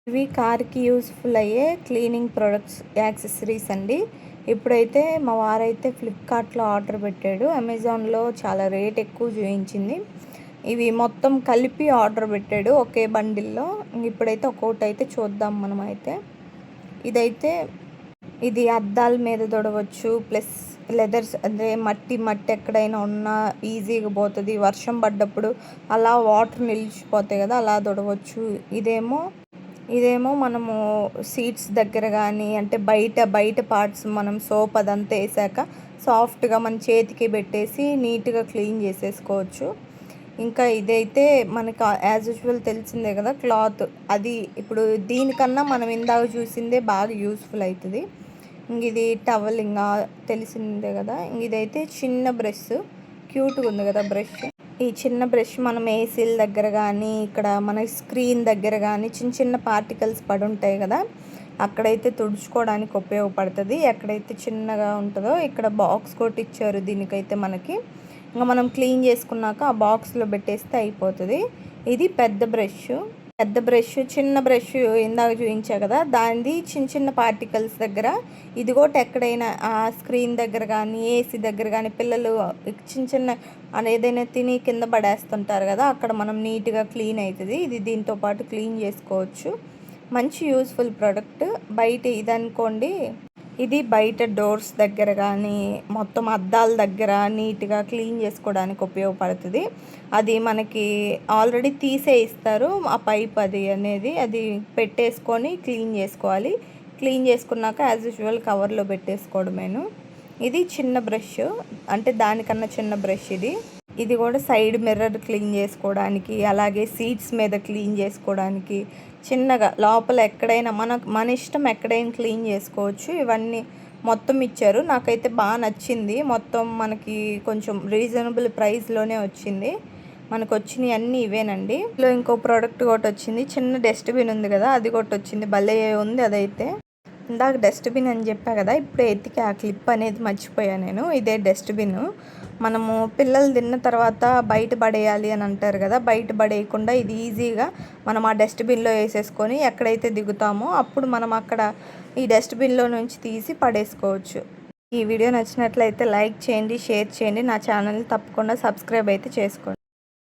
ఇవి కార్కి యూస్ఫుల్ అయ్యే క్లీనింగ్ ప్రొడక్ట్స్ యాక్సెసరీస్ అండి. ఇప్పుడైతే మా వారైతే ఫ్లిప్కార్ట్లో ఆర్డర్ పెట్టాడు. అమెజాన్లో చాలా రేట్ ఎక్కువ చూపించింది. ఇవి మొత్తం కలిపి ఆర్డర్ పెట్టాడు ఒకే బండిల్లో. ఇప్పుడైతే ఒక్కొక్కటి అయితే చూద్దాం మనం. అయితే ఇది అద్దాల మీద తొడవచ్చు, ప్లస్ లెదర్స్ అదే మట్టి ఎక్కడైనా ఉన్నా ఈజీగా పోతుంది. వర్షం పడ్డప్పుడు అలా వాటర్ నిలిచిపోతాయి కదా, అలా తొడవచ్చు. ఇదేమో మనము సీట్స్ దగ్గర కానీ అంటే బయట పార్ట్స్ మనం సోప్ అదంతా వేసాక సాఫ్ట్గా మన చేతికి పెట్టేసి నీట్గా క్లీన్ చేసేసుకోవచ్చు. ఇంకా ఇదైతే మనకి యాజ్ యూజువల్ తెలిసిందే కదా క్లాత్, అది ఇప్పుడు దీనికన్నా మనం ఇందాక చూసిందే బాగా యూస్ఫుల్ అవుతుంది. ఇంక ఇది టవల్ ఇంకా తెలిసిందే కదా. ఇదైతే చిన్న బ్రష్, క్యూట్గా ఉంది కదా బ్రష్. ఈ చిన్న బ్రష్ మనం ఏసీల దగ్గర కానీ ఇక్కడ మన స్క్రీన్ దగ్గర కానీ చిన్న పార్టికల్స్ పడి ఉంటాయి కదా, అక్కడైతే తుడుచుకోవడానికి ఉపయోగపడుతుంది. ఎక్కడైతే చిన్నగా ఉంటుందో ఇక్కడ బాక్స్ కొట్టి ఇచ్చారు దీనికైతే మనకి. ఇంకా మనం క్లీన్ చేసుకున్నాక ఆ బాక్స్లో పెట్టేస్తే అయిపోతుంది. ఇది పెద్ద బ్రష్, చిన్న బ్రష్ ఇందాక చూపించా కదా, దానిది చిన్న పార్టికల్స్ దగ్గర. ఇది కూడా ఎక్కడైనా ఆ స్క్రీన్ దగ్గర కానీ ఏసీ దగ్గర కానీ పిల్లలు చిన్న ఏదైనా తిని కింద పడేస్తుంటారు కదా, అక్కడ మనం నీట్గా క్లీన్ అవుతుంది. ఇది దీంతో పాటు క్లీన్ చేసుకోవచ్చు. మంచి యూస్ఫుల్ ప్రోడక్ట్. బయట ఇదనుకోండి, ఇది బయట డోర్స్ దగ్గర కానీ మొత్తం అద్దాల దగ్గర నీట్గా క్లీన్ చేసుకోవడానికి ఉపయోగపడుతుంది. అది మనకి ఆల్రెడీ తీసే ఇస్తారు ఆ పైప్, అది పెట్టేసుకొని క్లీన్ చేసుకోవాలి. క్లీన్ చేసుకున్నాక యాజ్ యూజువల్ కవర్లో పెట్టేసుకోవడమేను. ఇది చిన్న బ్రష్, అంటే దానికన్నా చిన్న బ్రష్ ఇది కూడా సైడ్ మిర్రర్ క్లీన్ చేసుకోవడానికి, అలాగే సీట్స్ మీద క్లీన్ చేసుకోవడానికి, చిన్నగా లోపల ఎక్కడైనా మన ఇష్టం ఎక్కడైనా క్లీన్ చేసుకోవచ్చు. ఇవన్నీ మొత్తం ఇచ్చారు. నాకైతే బాగా నచ్చింది. మొత్తం మనకి కొంచెం రీజనబుల్ ప్రైస్లోనే వచ్చింది. మనకు వచ్చినవి అన్నీ ఇవేనండి. ఇందులో ఇంకో ప్రోడక్ట్ కూడా వచ్చింది, చిన్న డస్ట్బిన్ ఉంది కదా, అది కూడా వచ్చింది. భలే ఉంది అదైతే. ఇందాక డస్ట్బిన్ అని చెప్పా కదా, ఇప్పుడు ఎత్తికి ఆ క్లిప్ అనేది మర్చిపోయాను నేను. ఇదే డస్ట్బిన్. మనము పిల్లలు తిన్న తర్వాత బయట పడేయాలి అని అంటారు కదా, బయట పడేయకుండా ఇది ఈజీగా మనం ఆ డస్ట్బిన్లో వేసేసుకొని ఎక్కడైతే దిగుతామో అప్పుడు మనం అక్కడ ఈ డస్ట్బిన్లో నుంచి తీసి పడేసుకోవచ్చు. ఈ వీడియో నచ్చినట్లయితే లైక్ చేయండి, షేర్ చేయండి. నా ఛానల్ని తప్పకుండా సబ్స్క్రైబ్ అయితే చేసుకోండి.